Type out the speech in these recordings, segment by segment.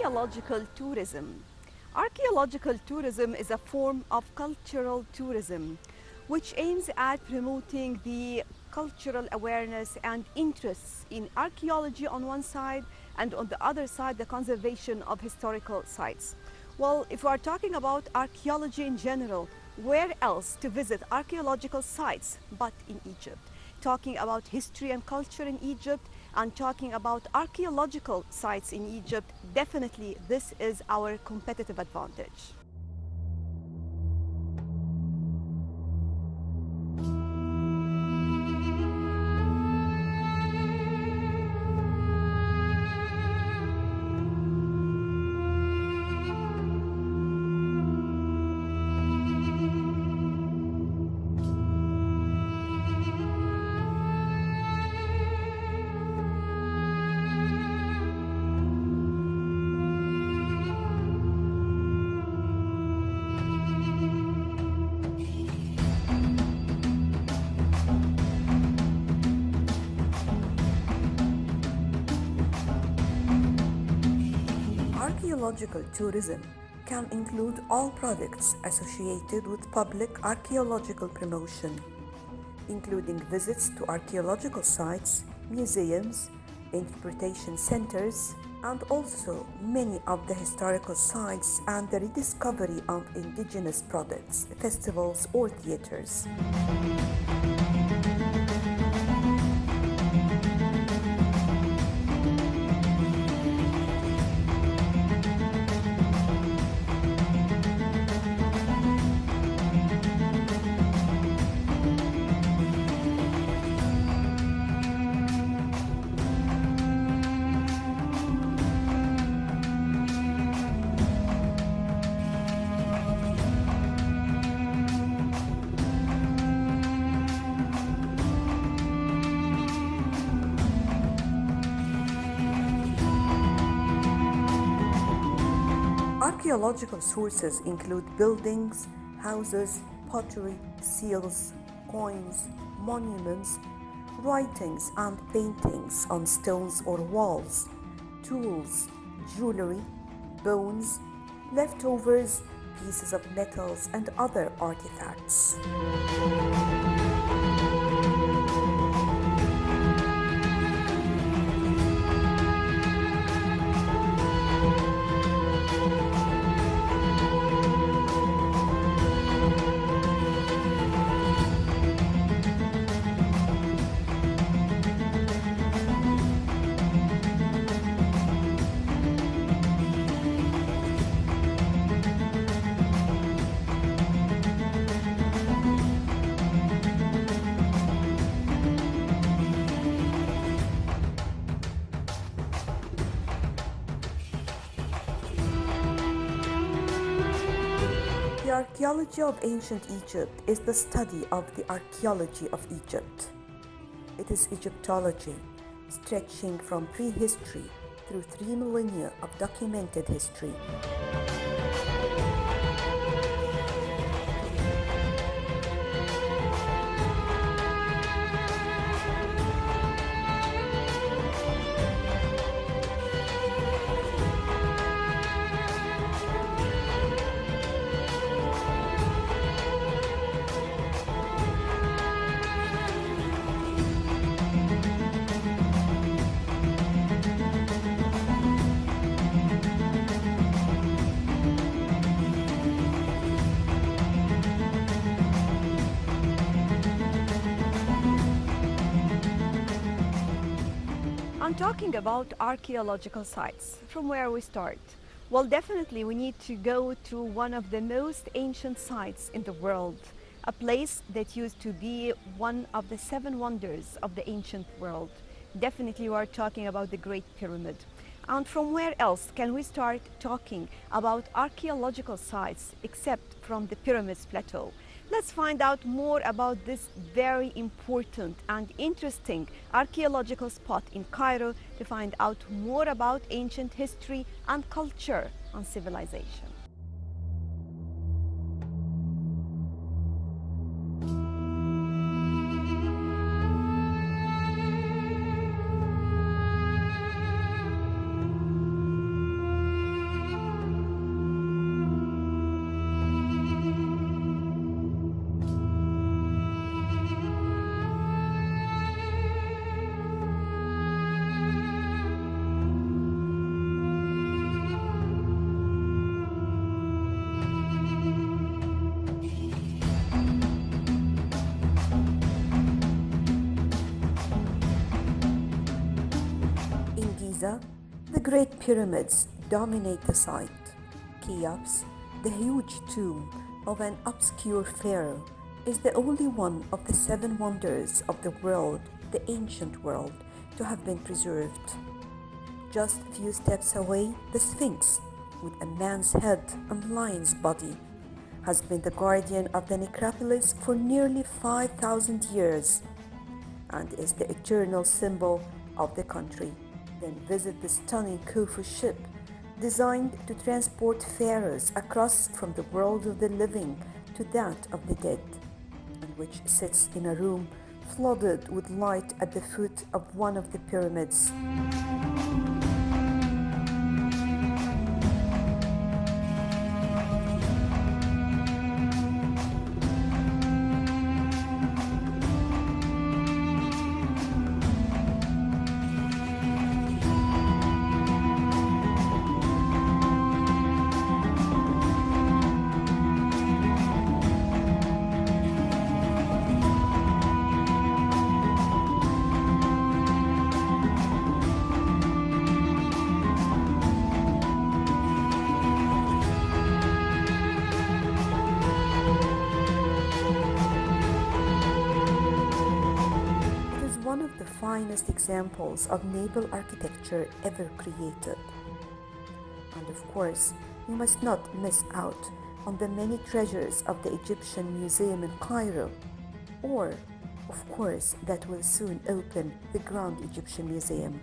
Archaeological tourism. Archaeological tourism is a form of cultural tourism which aims at promoting the cultural awareness and interests in archaeology on one side, and on the other side, the conservation of historical sites. Well, if we are talking about archaeology in general, where else to visit archaeological sites but in Egypt? Talking about history and culture in Egypt and talking about archaeological sites in Egypt, definitely this is our competitive advantage. Archaeological tourism can include all products associated with public archaeological promotion, including visits to archaeological sites, museums, interpretation centers, and also many of the historical sites and the rediscovery of indigenous products, festivals, or theaters. Archaeological sources include buildings, houses, pottery, seals, coins, monuments, writings and paintings on stones or walls, tools, jewelry, bones, leftovers, pieces of metals, and other artifacts. The archaeology of ancient Egypt is the study of the archaeology of Egypt. It is Egyptology, stretching from prehistory through 3 millennia of documented history. I'm talking about archaeological sites. From where we start? Well, definitely we need to go to one of the most ancient sites in the world, a place that used to be one of the 7 wonders of the ancient world. Definitely we are talking about the Great Pyramid. And from where else can we start talking about archaeological sites except from the Pyramids Plateau? Let's find out more about this very important and interesting archaeological spot in Cairo to find out more about ancient history and culture and civilization. great pyramids dominate the site. Cheops, the huge tomb of an obscure pharaoh, is the only one of the seven wonders of the world, the ancient world, to have been preserved. Just a few steps away, the Sphinx, with a man's head and lion's body, has been the guardian of the necropolis for nearly 5,000 years and is the eternal symbol of the country. Then visit the stunning Khufu ship, designed to transport pharaohs across from the world of the living to that of the dead, and which sits in a room flooded with light at the foot of one of the pyramids. It is one of the finest examples of naval architecture ever created. And of course, you must not miss out on the many treasures of the Egyptian Museum in Cairo, or, of course, that will soon open the Grand Egyptian Museum,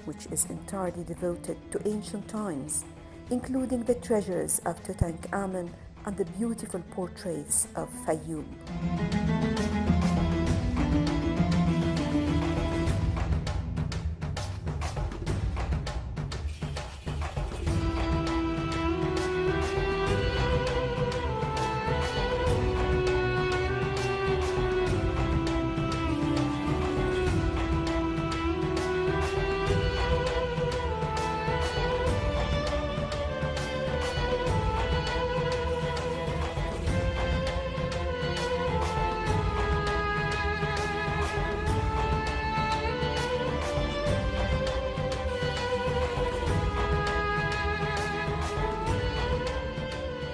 which is entirely devoted to ancient times, including the treasures of Tutankhamun and the beautiful portraits of Fayum.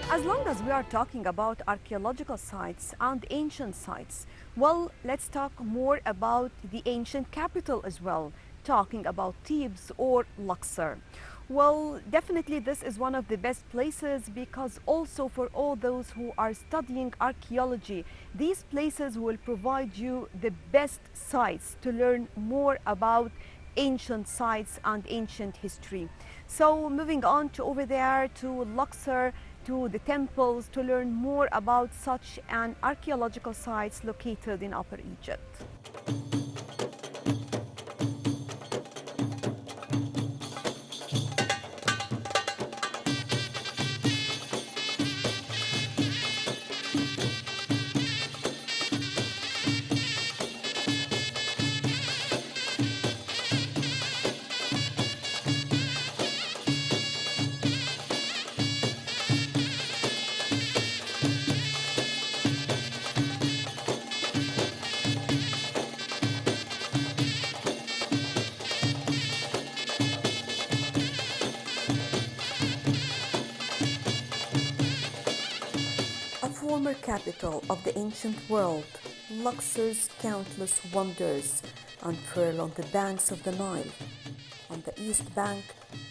As long as we are talking about archaeological sites and ancient sites, well, let's talk more about the ancient capital as well, talking about Thebes or Luxor. Well, definitely this is one of the best places because also for all those who are studying archaeology, these places will provide you the best sites to learn more about ancient sites and ancient history. So moving on to over there to Luxor, to the temples to learn more about such an archaeological sites located in Upper Egypt. A former capital of the ancient world, Luxor's countless wonders unfurl on the banks of the Nile. On the east bank,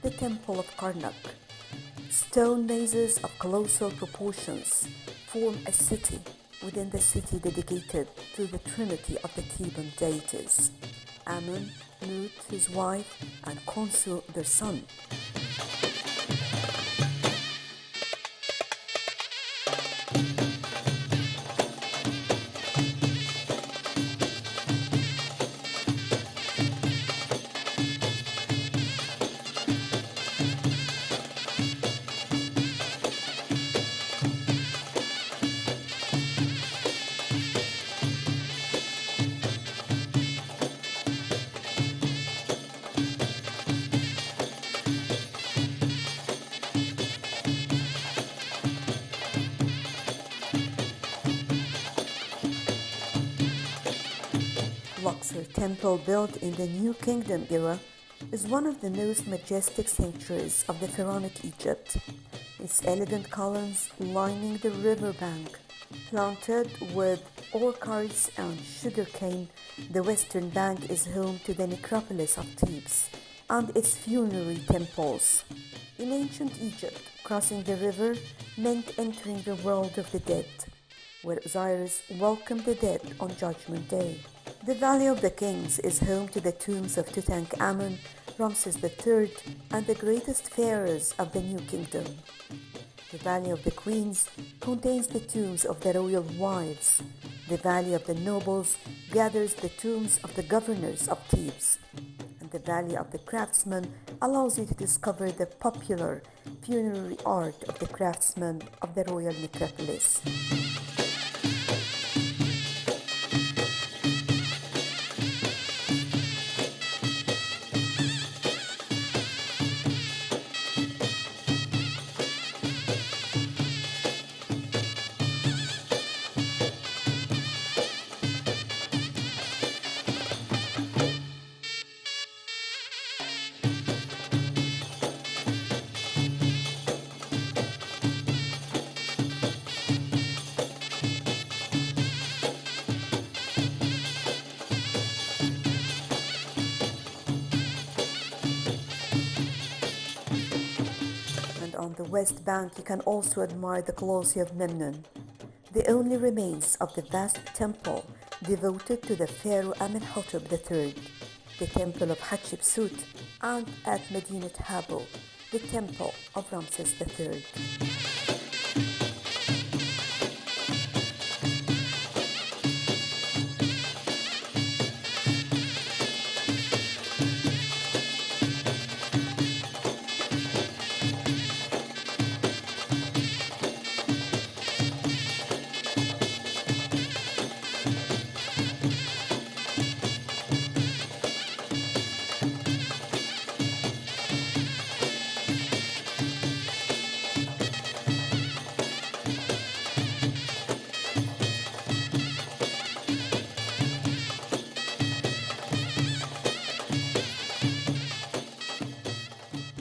the Temple of Karnak. Stone mazes of colossal proportions form a city within the city dedicated to the trinity of the Theban deities, Amun, Nut, his wife, and Khonsu, their son. Luxor temple built in the New Kingdom era is one of the most majestic sanctuaries of the pharaonic Egypt. Its elegant columns lining the riverbank, planted with orchards and sugarcane, the western bank is home to the necropolis of Thebes and its funerary temples. In ancient Egypt, crossing the river meant entering the world of the dead, where Osiris welcomed the dead on Judgment Day. The Valley of the Kings is home to the tombs of Tutankhamun, Ramses III, and the greatest pharaohs of the New Kingdom. The Valley of the Queens contains the tombs of the royal wives. The Valley of the Nobles gathers the tombs of the governors of Thebes. And the Valley of the Craftsmen allows you to discover the popular funerary art of the craftsmen of the royal necropolis. On the west bank, you can also admire the Colosseum of Memnon, the only remains of the vast temple devoted to the pharaoh Amenhotep III, the temple of Hatshepsut, and at Medinat Habu, the temple of Ramses III.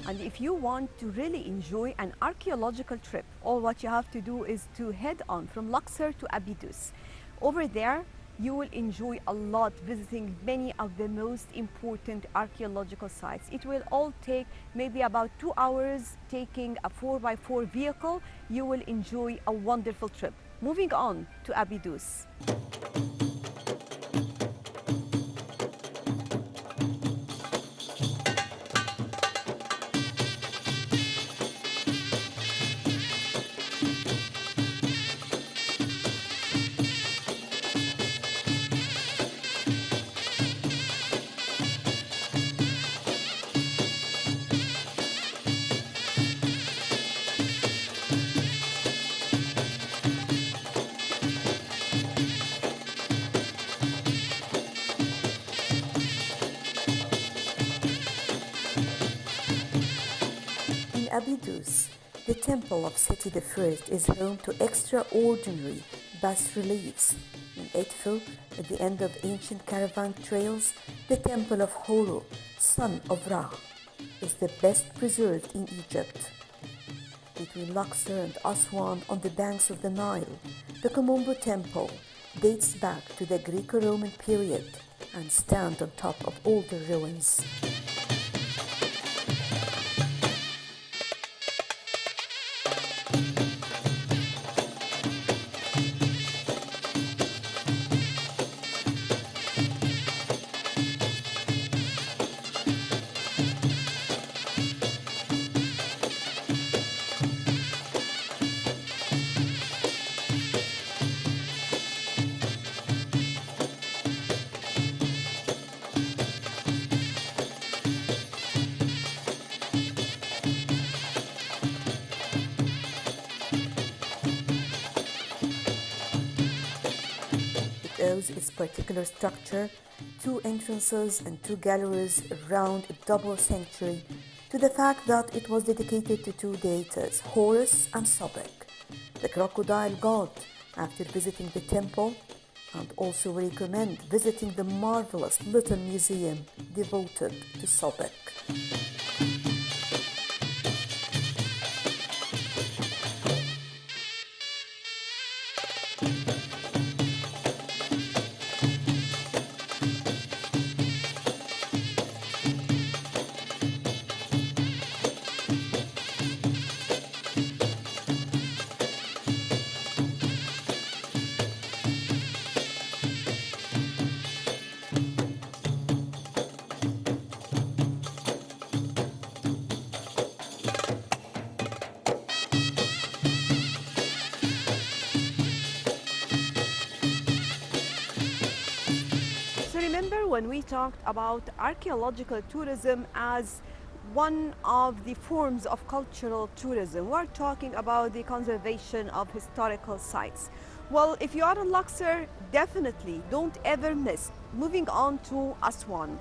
And if you want to really enjoy an archaeological trip, all what you have to do is to head on from Luxor to Abydos. Over there, you will enjoy a lot visiting many of the most important archaeological sites. It will all take maybe about 2 hours taking a 4x4 vehicle. You will enjoy a wonderful trip. Moving on to Abydos. In Abydos, the temple of Seti I is home to extraordinary bas-reliefs. In Edfu, at the end of ancient caravan trails, the temple of Horu, son of Ra, is the best preserved in Egypt. Between Luxor and Aswan on the banks of the Nile, the Komombo temple dates back to the Greco-Roman period and stands on top of older ruins. Owes its particular structure, 2 entrances and 2 galleries around a double sanctuary, to the fact that it was dedicated to 2 deities, Horus and Sobek, the crocodile god, after visiting the temple, and also recommend visiting the marvelous little museum devoted to Sobek. So remember when we talked about archaeological tourism as one of the forms of cultural tourism, we're talking about the conservation of historical sites. Well, if you are in Luxor, definitely don't ever miss moving on to Aswan.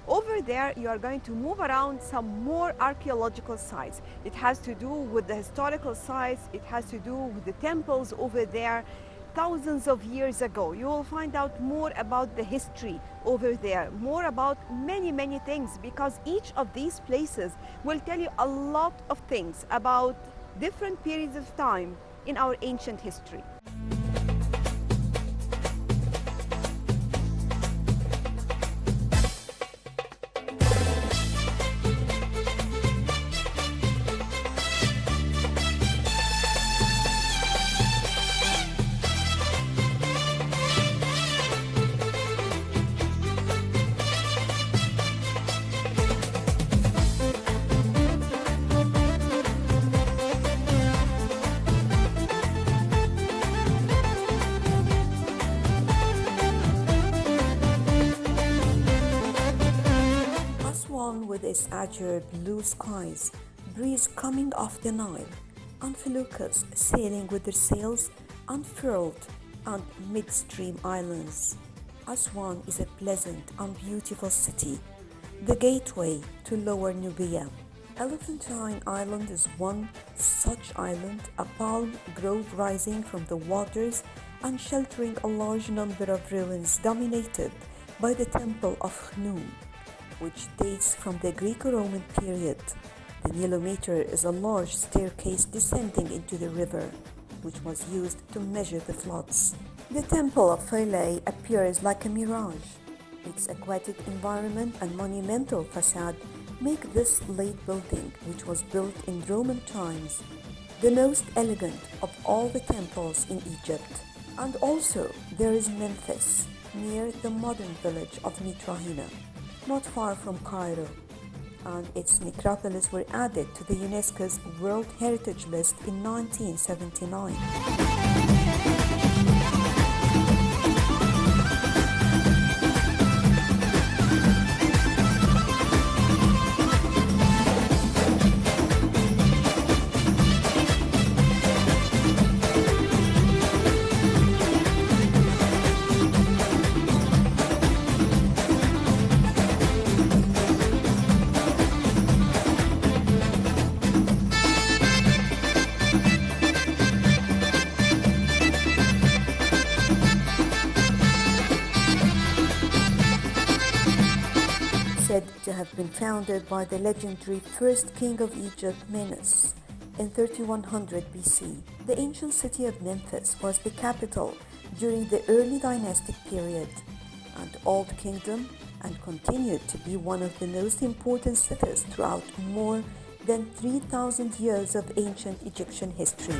Over there, you are going to move around some more archaeological sites. It has to do with the historical sites, it has to do with the temples over there. Thousands of years ago, you will find out more about the history over there, more about many things, because each of these places will tell you a lot of things about different periods of time in our ancient history. Aswan, with its azure blue skies, breeze coming off the Nile, and feluccas sailing with their sails unfurled on midstream islands. Aswan is a pleasant and beautiful city, the gateway to Lower Nubia. Elephantine Island is one such island, a palm grove rising from the waters and sheltering a large number of ruins dominated by the Temple of Khnum, which dates from the Greco-Roman period. The Nilometer is a large staircase descending into the river, which was used to measure the floods. The Temple of Philae appears like a mirage. Its aquatic environment and monumental facade make this late building, which was built in Roman times, the most elegant of all the temples in Egypt. And also there is Memphis, near the modern village of Mitrahina, not far from Cairo, and its necropolis were added to the UNESCO's World Heritage List in 1979. Said to have been founded by the legendary first king of Egypt, Menes, in 3100 BC. The ancient city of Memphis was the capital during the early dynastic period and Old Kingdom, and continued to be one of the most important cities throughout more than 3,000 years of ancient Egyptian history.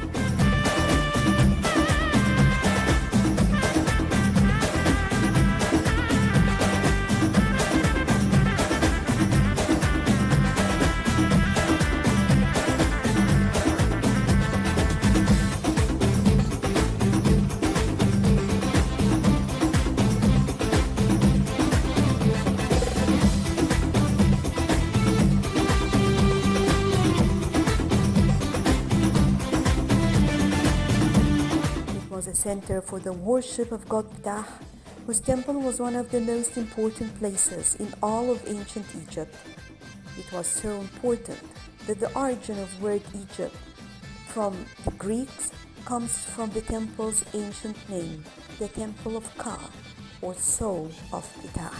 Was a center for the worship of god Ptah, whose temple was one of the most important places in all of ancient Egypt. It was so important that the origin of word Egypt from the Greeks comes from the temple's ancient name, the Temple of Ka, or Soul of Ptah.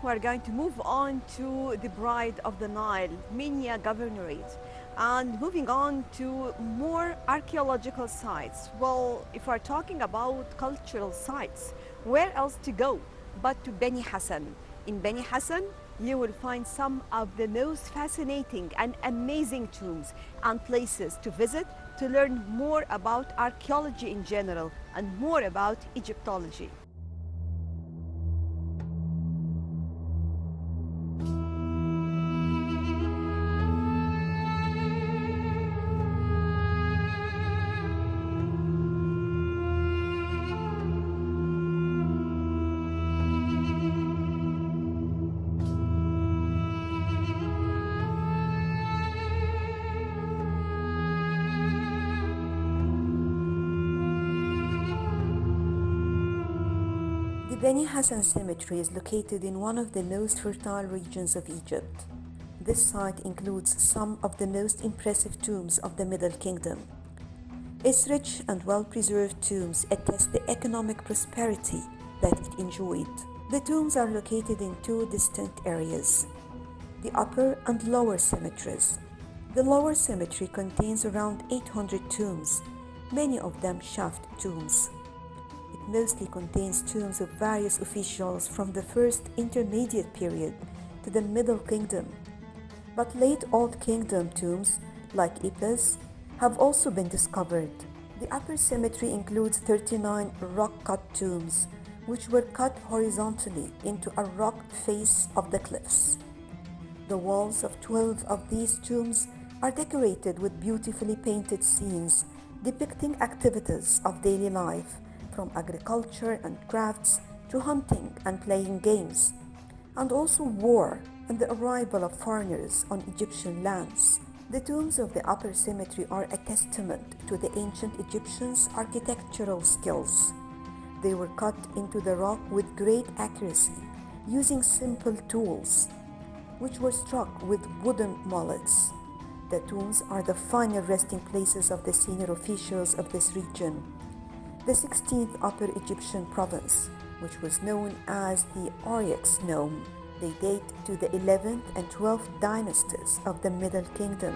We're going to move on to the Bride of the Nile, Minya Governorate, and moving on to more archaeological sites. Well, if we're talking about cultural sites, where else to go but to Beni Hassan? In Beni Hassan, you will find some of the most fascinating and amazing tombs and places to visit to learn more about archaeology in general and more about Egyptology. The Beni Hassan Cemetery is located in one of the most fertile regions of Egypt. This site includes some of the most impressive tombs of the Middle Kingdom. Its rich and well-preserved tombs attest the economic prosperity that it enjoyed. The tombs are located in two distinct areas, the upper and lower cemeteries. The lower cemetery contains around 800 tombs, many of them shaft tombs. It mostly contains tombs of various officials from the first intermediate period to the Middle Kingdom. But late Old Kingdom tombs, like Iblis, have also been discovered. The upper cemetery includes 39 rock-cut tombs, which were cut horizontally into a rock face of the cliffs. The walls of 12 of these tombs are decorated with beautifully painted scenes depicting activities of daily life, from agriculture and crafts to hunting and playing games, and also war and the arrival of foreigners on Egyptian lands. The tombs of the upper cemetery are a testament to the ancient Egyptians' architectural skills. They were cut into the rock with great accuracy, using simple tools, which were struck with wooden mullets. The tombs are the final resting places of the senior officials of this region. The 16th Upper Egyptian province, which was known as the Oryx Nome, they date to the 11th and 12th dynasties of the Middle Kingdom.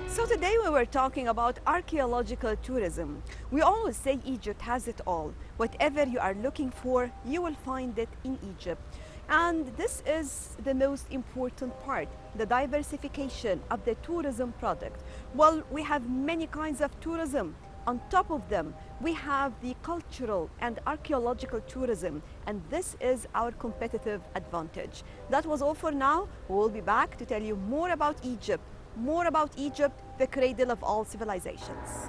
So today we were talking about archaeological tourism. We always say Egypt has it all. Whatever you are looking for, you will find it in Egypt. And this is the most important part, the diversification of the tourism product. Well, we have many kinds of tourism. On top of them, we have the cultural and archaeological tourism, and this is our competitive advantage. That was all for now. We'll be back to tell you more about Egypt, the cradle of all civilizations.